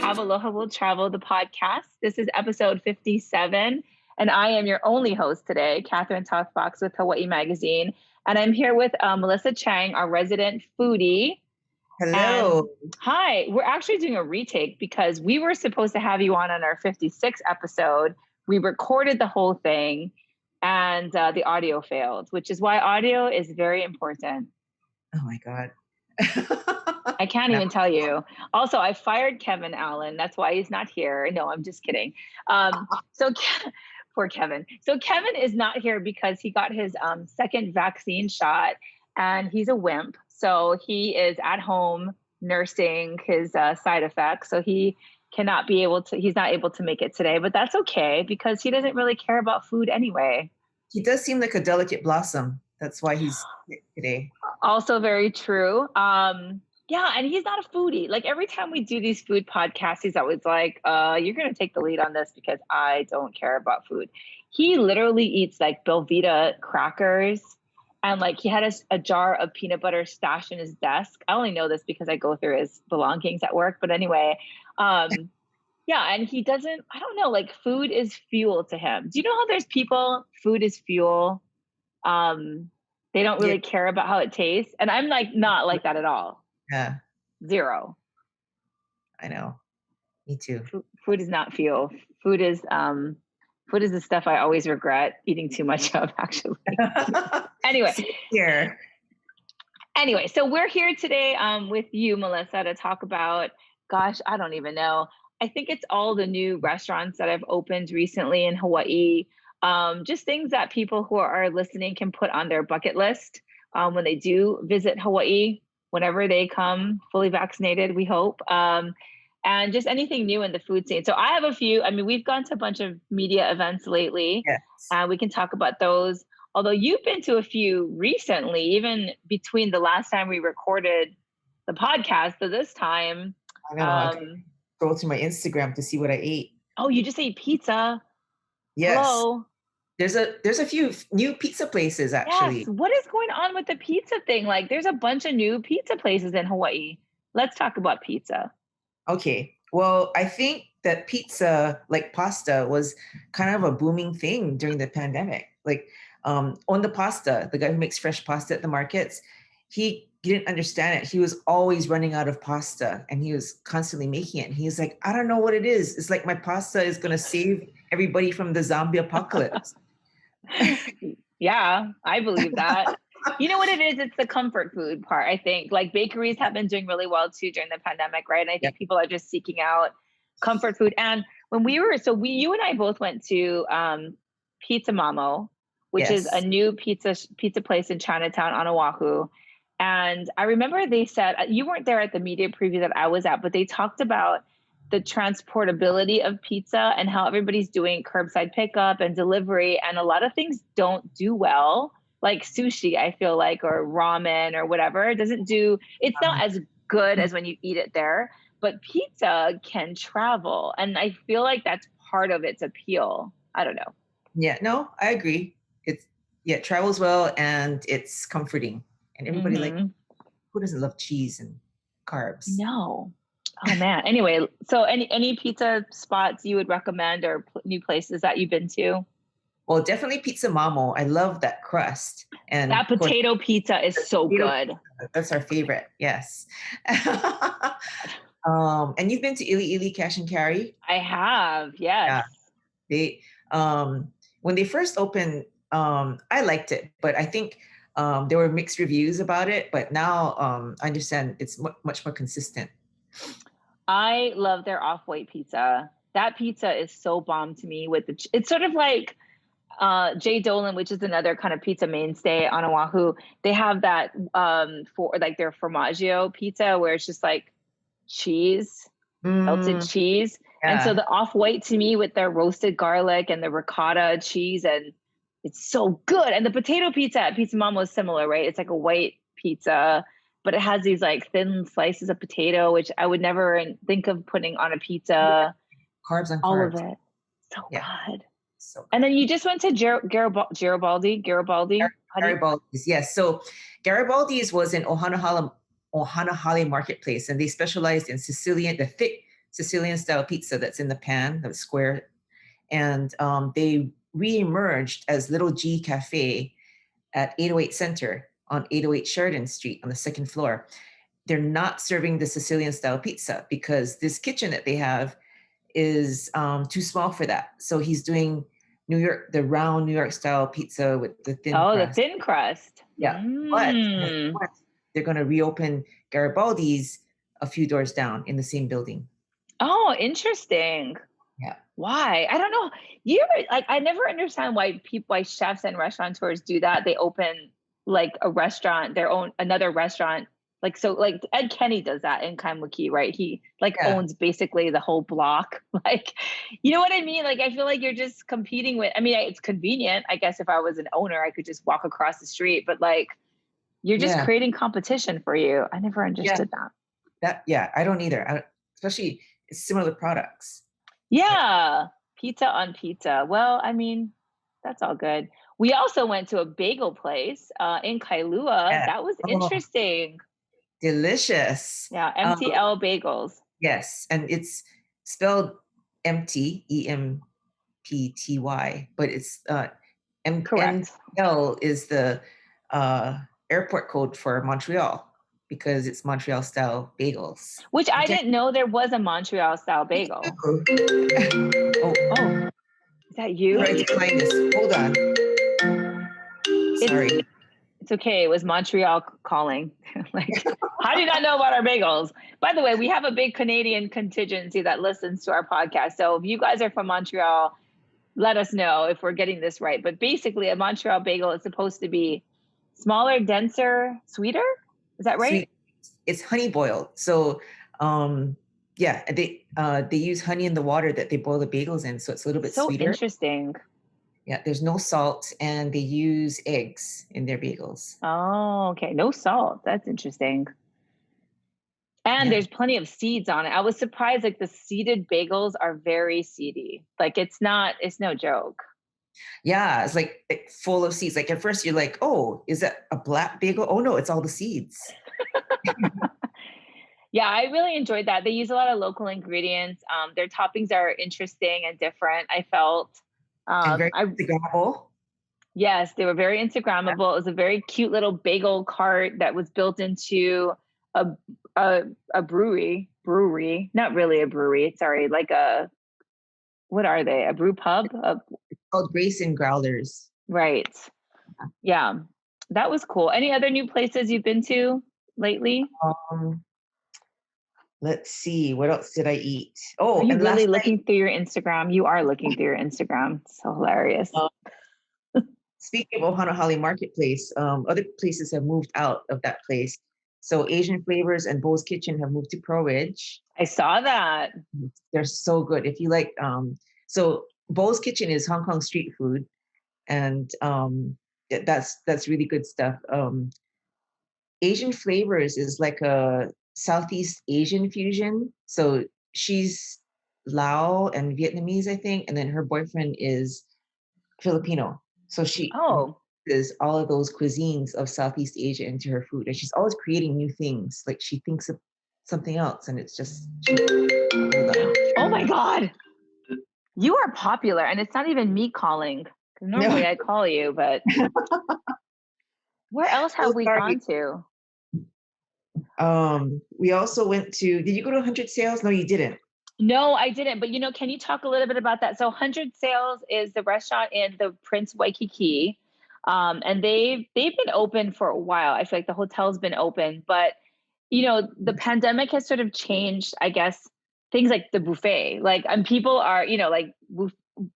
have Aloha Will Travel, the podcast. This is episode 57, and I am your only host today, Catherine Tothbox with Hawaiʻi Magazine. And I'm here with Melissa Chang, our resident foodie. Hello. And, hi. We're actually doing a retake because we were supposed to have you on our 56th episode. We recorded the whole thing, and the audio failed, which is why audio is very important. Oh my God. I can't even tell you. Also, I fired Kevin Allen. That's why he's not here. No, I'm just kidding. Poor Kevin. So Kevin is not here because he got his second vaccine shot and he's a wimp. So he is at home nursing his side effects. So he's not able to make it today, but that's okay because he doesn't really care about food anyway. He does seem like a delicate blossom. That's why he's sick today. Also very true. Yeah, and he's not a foodie. Like every time we do these food podcasts, he's always like, you're going to take the lead on this because I don't care about food. He literally eats like Belvita crackers. And like he had a jar of peanut butter stashed in his desk. I only know this because I go through his belongings at work. But anyway, yeah, and he doesn't, I don't know, like food is fuel to him. Do you know how there's people, food is fuel? They don't really care about how it tastes. And I'm like, not like that at all. Yeah. Zero. I know. Me too. Food is not fuel. Food is the stuff I always regret eating too much of, actually. Anyway. Here. Anyway, so we're here today with you, Melissa, to talk about, gosh, I don't even know. I think it's all the new restaurants that have opened recently in Hawaii. Just things that people who are listening can put on their bucket list when they do visit Hawaii, whenever they come fully vaccinated, we hope. And just anything new in the food scene. So I have a few. I mean, we've gone to a bunch of media events lately. Yes. We can talk about those. Although you've been to a few recently, even between the last time we recorded the podcast to this time. I know. I scroll to my Instagram to see what I ate. Oh, you just ate pizza. Yes. Hello. There's a few new pizza places, actually. Yes. What is going on with the pizza thing? Like, there's a bunch of new pizza places in Hawaii. Let's talk about pizza. Okay. Well, I think that pizza, like pasta, was kind of a booming thing during the pandemic. Like, on the pasta, the guy who makes fresh pasta at the markets, he didn't understand it. He was always running out of pasta and he was constantly making it. And he's like, I don't know what it is. It's like my pasta is going to save everybody from the zombie apocalypse. Yeah, I believe that. You know what it is? It's the comfort food part, I think. Like bakeries have been doing really well too during the pandemic, right? And I think people are just seeking out comfort food. And when you and I both went to Pizza Mamo, which is a new pizza place in Chinatown on Oahu. And I remember they said, you weren't there at the media preview that I was at, but they talked about the transportability of pizza and how everybody's doing curbside pickup and delivery. And a lot of things don't do well, like sushi, I feel like, or ramen or whatever. It's not as good as when you eat it there, but pizza can travel. And I feel like that's part of its appeal. I don't know. Yeah, no, I agree. It travels well and it's comforting. And everybody who doesn't love cheese and carbs? No. Oh man. Anyway, so any pizza spots you would recommend or new places that you've been to? Well, definitely Pizza Mamo. I love that crust. And that potato pizza is so good. That's our favorite. Yes. And you've been to Ili Ili Cash and Carry? I have. Yes. Yeah. When they first opened, I liked it, but I think there were mixed reviews about it. But now I understand it's much more consistent. I love their off-white pizza. That pizza is so bomb to me. It's sort of like Jay Dolan, which is another kind of pizza mainstay on Oahu. They have that for like their formaggio pizza, where it's just like cheese, melted cheese, and so the off-white to me with their roasted garlic and the ricotta cheese, and it's so good. And the potato pizza at Pizza Mamo is similar, right? It's like a white pizza, but it has these like thin slices of potato, which I would never think of putting on a pizza. Yeah. Carbs on carbs. All of it. So good. So good. And then you just went to Garibaldi. Garibaldis, yes. So Garibaldis was in Ohanahale Marketplace, and they specialized in the thick Sicilian style pizza that's in the pan, the square. And they re-emerged as Little G Cafe at 808 Center on 808 Sheridan Street on the second floor. They're not serving the Sicilian style pizza because this kitchen that they have is too small for that. So he's doing the round New York style pizza with the thin crust. The thin crust. Yeah. But they're going to reopen Garibaldis a few doors down in the same building. Oh, interesting. Yeah. Why? I don't know. I never understand why chefs and restaurateurs do that. They open like a restaurant, another restaurant. Like Ed Kenny does that in Kaimuki, right? He owns basically the whole block. Like, you know what I mean? Like, I feel like you're just competing with, it's convenient. I guess if I was an owner, I could just walk across the street, but like, you're just creating competition for you. I never understood that. I don't either. Especially similar products. Yeah. Pizza on pizza. Well, that's all good. We also went to a bagel place in Kailua. Yeah. That was interesting. Delicious. Yeah, MTL Bagels. Yes, and it's spelled empty, EMPTY, but it's correct. MTL is the airport code for Montreal because it's Montreal style bagels. Which I didn't know there was a Montreal style bagel. Oh, is that you? Try to find this. Hold on. Sorry. It's okay. It was Montreal calling. Like, how do you not know about our bagels? By the way, we have a big Canadian contingency that listens to our podcast. So if you guys are from Montreal, let us know if we're getting this right. But basically, a Montreal bagel is supposed to be smaller, denser, sweeter. Is that right? Sweet. It's honey boiled. So, they use honey in the water that they boil the bagels in. So it's a little bit sweeter. So interesting. Yeah, there's no salt, and they use eggs in their bagels. Oh, okay. No salt. That's interesting. And there's plenty of seeds on it. I was surprised, like the seeded bagels are very seedy. Like it's no joke. Yeah, it's like full of seeds. Like at first you're like, oh, is that a black bagel? Oh no, it's all the seeds. Yeah, I really enjoyed that. They use a lot of local ingredients. Their toppings are interesting and different, I felt. And very Instagrammable. Yes, they were very Instagrammable. It was a very cute little bagel cart that was built into a brewery. Not really a brewery. Sorry, like what are they? A brew pub? It's called Grace and Growlers. Right. Yeah, that was cool. Any other new places you've been to lately? Let's see. What else did I eat? Oh, are you really looking through your Instagram? You are looking through your Instagram. So hilarious. Speaking of Ohana Marketplace, other places have moved out of that place. So Asian Flavors and Bo's Kitchen have moved to Pro Ridge. I saw that. They're so good. If you like, so Bo's Kitchen is Hong Kong street food, and that's really good stuff. Asian Flavors is like a Southeast Asian fusion. So she's Lao and Vietnamese, I think, and then her boyfriend is Filipino. So she is all of those cuisines of Southeast Asia into her food, and she's always creating new things. Like she thinks of something else, and it's just. Oh my God, you are popular, and it's not even me calling. Normally I call you, but where else have we gone to? We also went to. Did you go to 100 Sales? No, you didn't. No, I didn't. But can you talk a little bit about that? So 100 Sales is the restaurant in the Prince Waikiki. And they've been open for a while. I feel like the hotel's been open, but the pandemic has sort of changed, I guess, things like the buffet. And people are,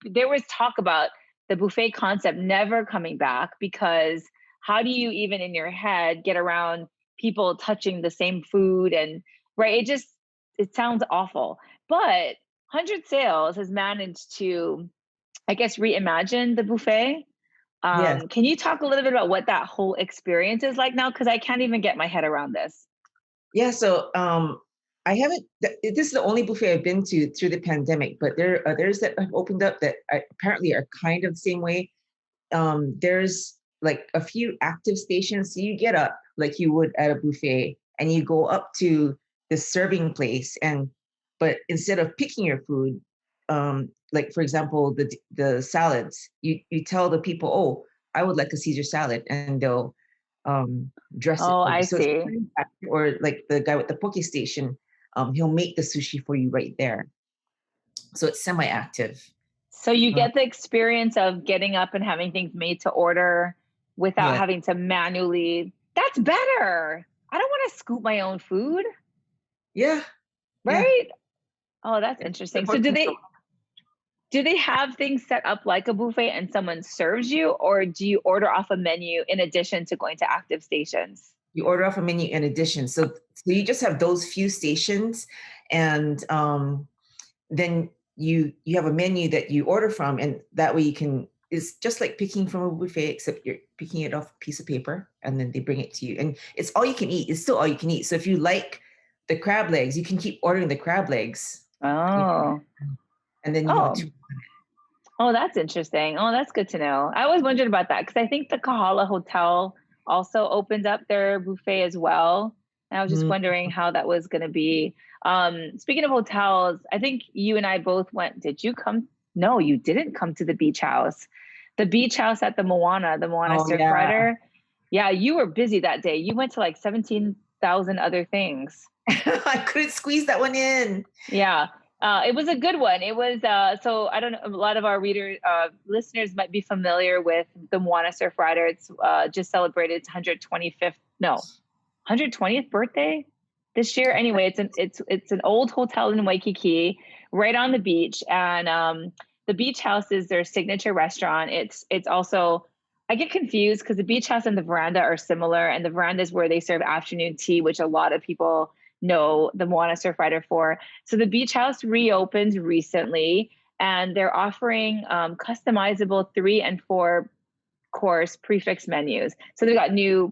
there was talk about the buffet concept never coming back, because how do you even in your head get around people touching the same food? And right, it sounds awful. But 100 Sales has managed to, I guess, reimagine the buffet. Yes. Can you talk a little bit about what that whole experience is like now? Because I can't even get my head around this. Yeah, so I haven't. This is the only buffet I've been to through the pandemic, but there are others that have opened up that apparently are kind of the same way. There's like a few active stations, so you get up like you would at a buffet, and you go up to the serving place, and But instead of picking your food, like for example, the salads, you tell the people, oh, I would like a Caesar salad, and they'll dress it Oh, for you. I So it's see. pretty active. Or like the guy with the poke station, he'll make the sushi for you right there. So it's semi-active. So you get the experience of getting up and having things made to order without Yeah, having to manually. That's better. I don't want to scoop my own food, yeah, yeah. right? Oh, that's interesting. So do they have things set up like a buffet and someone serves you, or do you order off a menu in addition to going to active stations? You order off a menu in addition. So you just have those few stations, and then you have a menu that you order from, and that way you can. It's just like picking from a buffet, except you're picking it off a piece of paper, and then they bring it to you, and it's all you can eat. It's still all you can eat. So if you like the crab legs, you can keep ordering the crab legs. Oh, And then you have a oh, two. oh, that's interesting. Oh, that's good to know. I always wondered about that because I think the Kahala Hotel also opened up their buffet as well. And I was just Mm. wondering how that was going to be. Speaking of hotels, I think you and I both went. Did you come? No, you didn't come to the beach house. The beach house at the Moana Oh Surf yeah. Rider. Yeah, you were busy that day. You went to like 17,000 other things. I couldn't squeeze that one in. Yeah. It was a good one. It was so I don't know. A lot of our listeners might be familiar with the Moana Surf Rider. It's just celebrated its 120th birthday this year. Anyway, it's an old hotel in Waikiki, right on the beach, and the beach house is their signature restaurant. It's also, I get confused because the beach house and the veranda are similar, and the veranda is where they serve afternoon tea, which a lot of people know the Moana Surf Rider for. So the beach house reopened recently, and they're offering customizable 3 and 4 course prefix menus. So they've got new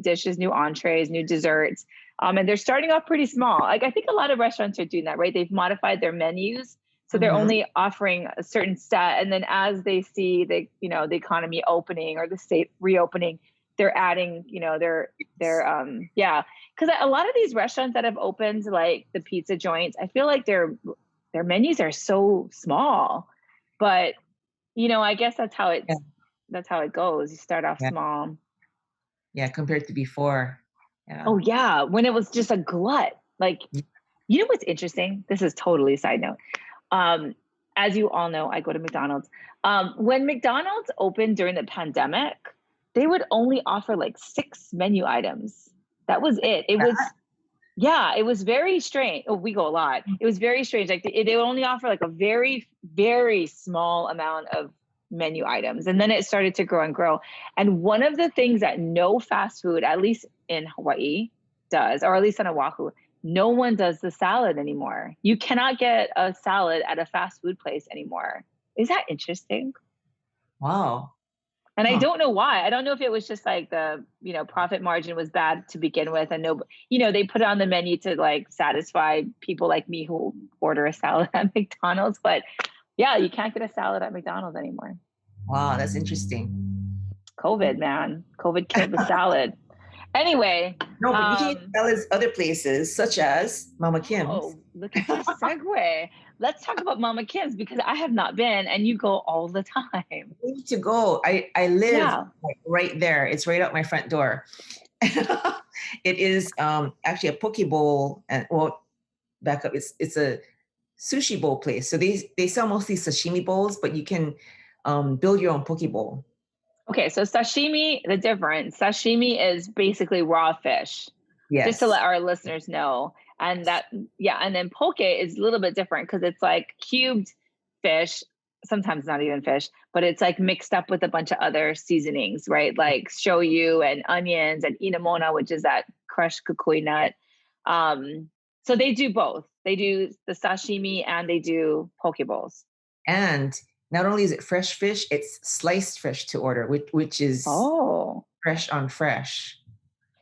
dishes, new entrees, new desserts, and they're starting off pretty small. Like I think a lot of restaurants are doing that, right? They've modified their menus, so they're only offering a certain set, and then as they see the the economy opening or the state reopening, they're adding yeah. Because a lot of these restaurants that have opened, like the pizza joints, I feel like their menus are so small. But I guess that's how it goes. You start off Yeah. small. Yeah, compared to before. Yeah. Oh yeah, when it was just a glut. Like, what's interesting? This is totally a side note. As you all know, I go to McDonald's. When McDonald's opened during the pandemic, they would only offer like 6 menu items. That was it. It was very strange. Oh, we go a lot. It was very strange. Like they would only offer like a very, very small amount of menu items. And then it started to grow and grow. And one of the things that no fast food, at least in Hawaii, does, or at least on Oahu, no one does the salad anymore. You cannot get a salad at a fast food place anymore. Is that interesting? Wow. And I don't know why. I don't know if it was just like the, profit margin was bad to begin with. And they put it on the menu to like satisfy people like me who order a salad at McDonald's. But yeah, you can't get a salad at McDonald's anymore. Wow, that's interesting. COVID, man. COVID killed the salad. Anyway. No, but you can eat salads other places, such as Mama Kim's. Oh, look at your segue. Let's talk about Mama Kim's because I have not been, and you go all the time. You need to go. I live right there. It's right out my front door. It is actually a poke bowl, and back up. It's a sushi bowl place. So they sell mostly sashimi bowls, but you can build your own poke bowl. Okay, so sashimi, the difference. Sashimi is basically raw fish. Yes. Just to let our listeners know. And and then poke is a little bit different because it's like cubed fish, sometimes not even fish, but it's like mixed up with a bunch of other seasonings, right? Like shoyu and onions and inamona, which is that crushed kukui nut. So they do both. They do the sashimi and they do poke bowls. And not only is it fresh fish, it's sliced fish to order, which is fresh on fresh.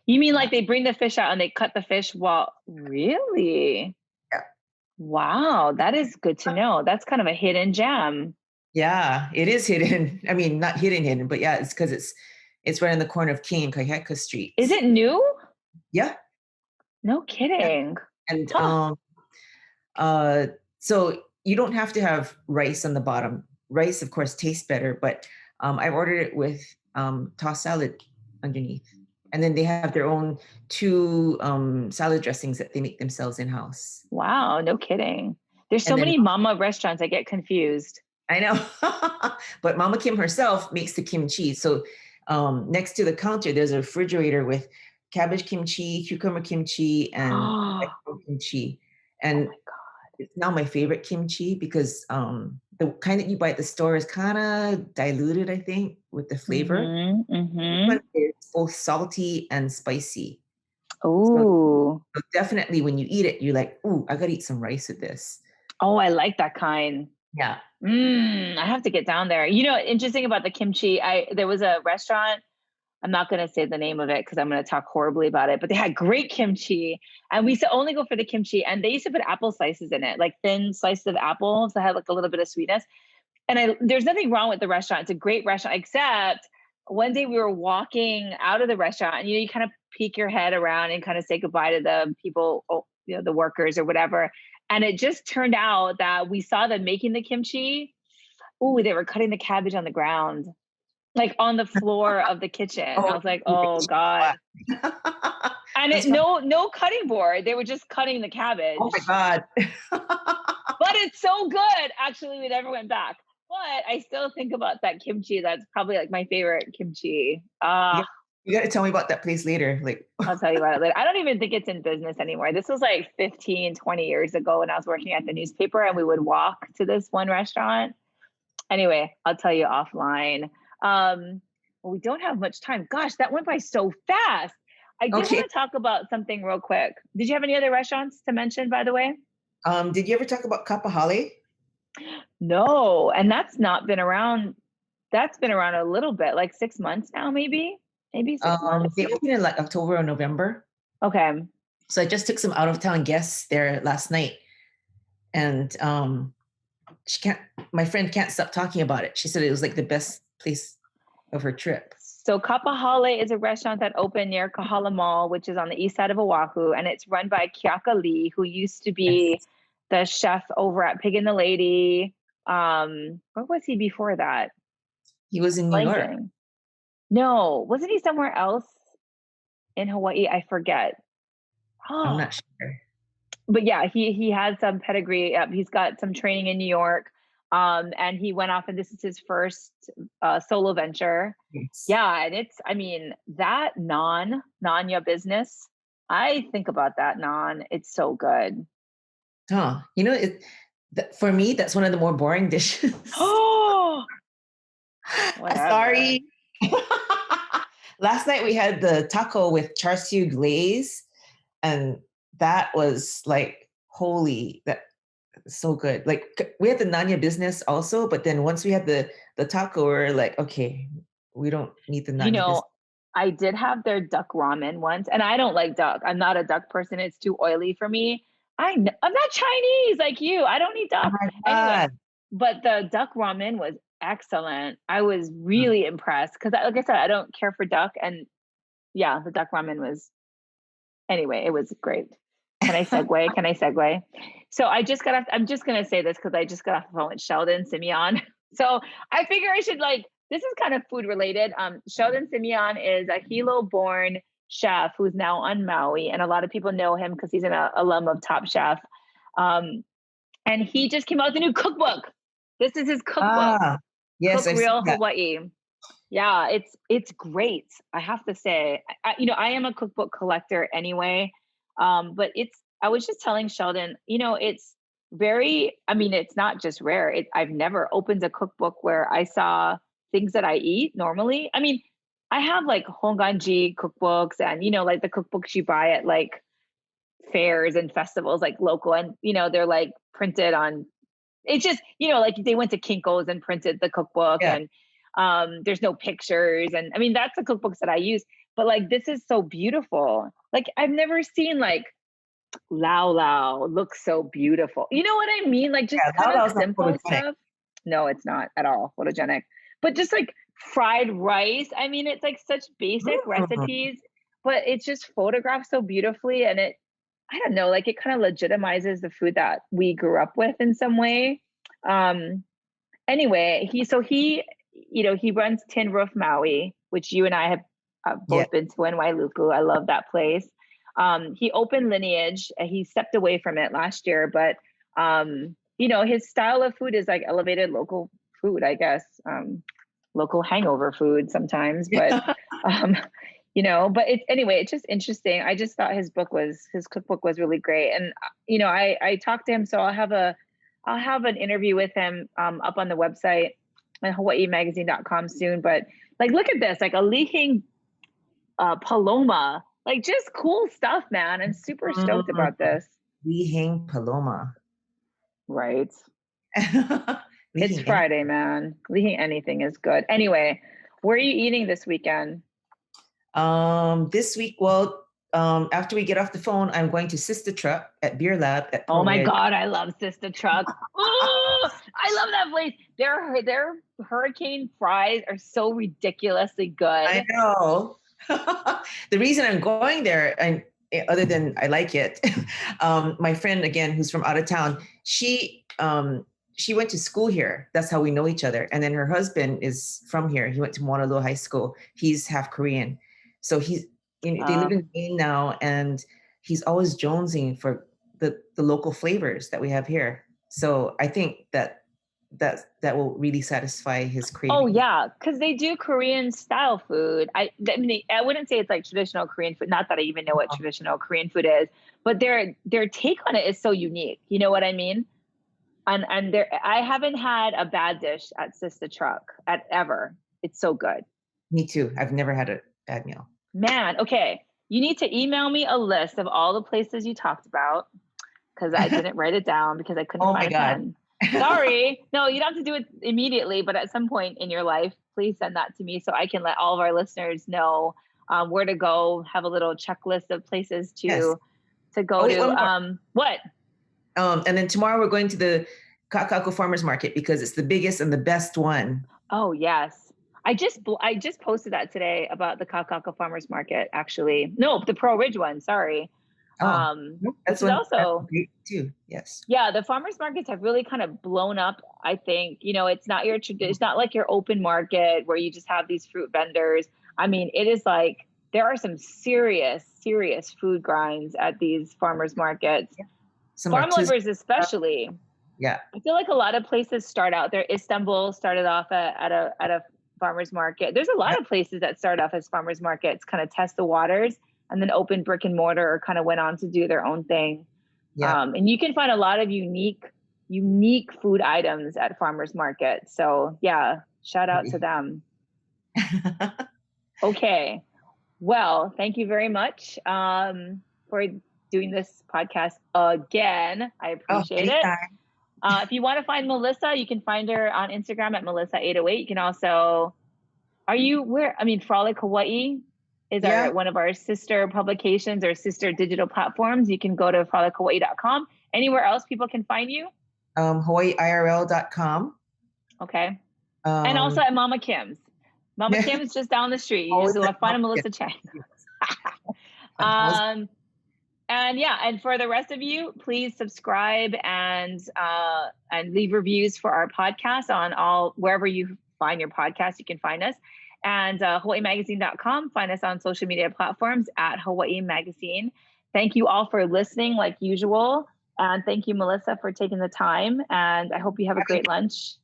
You mean like they bring the fish out and they cut the fish really? Yeah. Wow, that is good to know. That's kind of a hidden gem. Yeah, it is hidden. I mean, not hidden, but yeah, it's because it's right in the corner of King and Kaiheka Street. Is it new? Yeah. No kidding. Yeah. And So you don't have to have rice on the bottom. Rice, of course, tastes better, but I've ordered it with tossed salad underneath. And then they have their own two salad dressings that they make themselves in-house. Wow, no kidding. There's so And then many mama restaurants, I get confused. I know, but Mama Kim herself makes the kimchi. So next to the counter, there's a refrigerator with cabbage kimchi, cucumber kimchi, and Oh kimchi. my And God. it's now my favorite kimchi because the kind that you buy at the store is kind of diluted, I think, with the flavor. This one is both salty and spicy. So, Oh. so definitely when you eat it, you're like, ooh, I gotta eat some rice with this. Oh, I like that kind. Yeah. I have to get down there. You know, interesting about the kimchi, there was a restaurant, I'm not going to say the name of it because I'm going to talk horribly about it, but they had great kimchi and we used to only go for the kimchi and they used to put apple slices in it, like thin slices of apples that had like a little bit of sweetness. And there's nothing wrong with the restaurant. It's a great restaurant, except one day we were walking out of the restaurant and, you kind of peek your head around and kind of say goodbye to the people, the workers or whatever. And it just turned out that we saw them making the kimchi. Oh, they were cutting the cabbage on the ground, like on the floor of the kitchen. I was like, oh God. And no cutting board. They were just cutting the cabbage. Oh my God. But it's so good. Actually, we never went back. But I still think about that kimchi. That's probably like my favorite kimchi. You got to tell me about that place later. Like, I'll tell you about it later. I don't even think it's in business anymore. This was like 15, 20 years ago when I was working at the newspaper and we would walk to this one restaurant. Anyway, I'll tell you offline. Well, we don't have much time. Gosh, that went by so fast. I did want to talk about something real quick. Did you have any other restaurants to mention, by the way? Did you ever talk about Kapahole? No, and that's not been around. That's been around a little bit, like 6 months now, maybe 6 months. They opened in like October or November. Okay. So I just took some out of town guests there last night, and my friend can't stop talking about it. She said it was like the best place of her trip. So Kapahole is a restaurant that opened near Kahala Mall, which is on the east side of Oahu, and it's run by Kiaka Lee, who used to be the chef over at Pig and the Lady. Where was he before that? He was in New York. No, wasn't he somewhere else in Hawaii? I forget. I'm not sure. But yeah, he has some pedigree. He's got some training in New York. And he went off and this is his first solo venture. Yes. Yeah. And that Nanya business, I think about that naan. It's so good. Huh. For me, that's one of the more boring dishes. Oh, sorry. Last night we had the taco with char siu glaze, and that was like holy. That so good. Like we had the Nanya business also, but then once we had the taco, we're like, okay, we don't need the Nanya business. I did have their duck ramen once, and I don't like duck. I'm not a duck person. It's too oily for me. I'm not Chinese like you. I don't eat duck. Oh anyway, but the duck ramen was excellent. I was really impressed because, like I said, I don't care for duck, and yeah, the duck ramen was. Anyway, it was great. Can I segue? So I'm just going to say this because I just got off the phone with Sheldon Simeon. So I figure I should this is kind of food related. Sheldon Simeon is a Hilo-born chef who's now on Maui. And a lot of people know him because he's an alum of Top Chef. And he just came out with a new cookbook. This is his cookbook. Yes, Cook Real Hawaii. Yeah, it's great. I have to say, I am a cookbook collector anyway. But I was just telling Sheldon, it's very, it's not just rare. I've never opened a cookbook where I saw things that I eat normally. I have like Honganji cookbooks and, like the cookbooks you buy at like fairs and festivals, like local, and, they're like printed on, it's just, like they went to Kinko's and printed the cookbook and there's no pictures. And that's the cookbooks that I use. But like, this is so beautiful. Like I've never seen like Lau Lau looks so beautiful. You know what I mean? Like just kind of simple stuff. No, it's not at all photogenic. But just like fried rice. It's like such basic recipes, but it's just photographed so beautifully. And I don't know, like it kind of legitimizes the food that we grew up with in some way. Anyway, he runs Tin Roof Maui, which you and I have Yeah. both been to in Wailuku. I love that place. He opened Lineage. He stepped away from it last year, but his style of food is like elevated local food, I guess. Local hangover food sometimes, but but it's just interesting. I just thought his cookbook was really great. And I talked to him, so I'll have an interview with him up on the website at hawaiimagazine.com soon. But like, look at this, like a leaking paloma, like just cool stuff, man. I'm super stoked about this. Lihing paloma. Right. It's Friday, man. Leaking anything is good. Anyway, where are you eating this weekend? This week, well, after we get off the phone, I'm going to Sister Truck at Beer Lab at Oh my God, I love Sister Truck. Oh, I love that place. Their hurricane fries are so ridiculously good. I know. The reason I'm going there, and other than I like it, my friend again, who's from out of town, she went to school here. That's how we know each other. And then her husband is from here. He went to Mauna Loa High School. He's half Korean, so they live in Maine now, and he's always jonesing for the local flavors that we have here. So I think that will really satisfy his craving. Oh yeah, because they do Korean style food. I wouldn't say it's like traditional Korean food. Not that I even know what traditional Korean food is, but their take on it is so unique. You know what I mean? And I haven't had a bad dish at Sister Truck ever. It's so good. Me too. I've never had a bad meal. Man, okay. You need to email me a list of all the places you talked about, because I didn't write it down because I couldn't find a pen. Sorry. No, you don't have to do it immediately, but at some point in your life, please send that to me so I can let all of our listeners know where to go, have a little checklist of places to go to. What? And then tomorrow we're going to the Kakaako Farmers Market because it's the biggest and the best one. Oh, yes. I just posted that today about the Kakaako Farmers Market, actually. No, the Pearl Ridge one, sorry. That's also great too. Yes. Yeah, the farmers markets have really kind of blown up. I think it's not it's not like your open market where you just have these fruit vendors. I mean, it is like there are some serious food grinds at these farmers markets. Yeah. Farm lovers especially. Yeah, I feel like a lot of places start out there. Istanbul started off at a farmers market. There's a lot of places that start off as farmers markets, kind of test the waters, and then open brick and mortar or kind of went on to do their own thing. Yeah. And you can find a lot of unique food items at farmers markets. So yeah, shout out to them. Okay. Well, thank you very much for doing this podcast again. I appreciate it. If you want to find Melissa, you can find her on Instagram at Melissa808. You can also, Frolic Hawaii is one of our sister publications or sister digital platforms. You can go to frolichawaii.com. Anywhere else people can find you? HawaiiIRL.com. Okay. And also at Mama Kim's. Mama Kim's just down the street. You just find Melissa Chang. And for the rest of you, please subscribe and leave reviews for our podcast on wherever you find your podcast. You can find us. And HawaiiMagazine.com. Find us on social media platforms at Hawaii Magazine. Thank you all for listening like usual. And thank you, Melissa, for taking the time. And I hope you have a great lunch.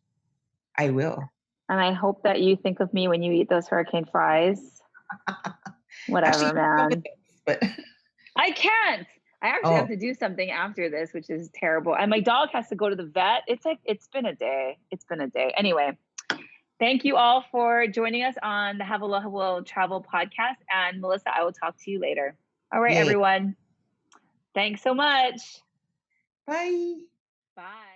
I will. And I hope that you think of me when you eat those hurricane fries. Whatever, man. But I can't. I actually have to do something after this, which is terrible. And my dog has to go to the vet. It's been a day. Anyway. Thank you all for joining us on the Aloha Will Travel podcast. And Melissa, I will talk to you later. All right, everyone. Thanks so much. Bye. Bye.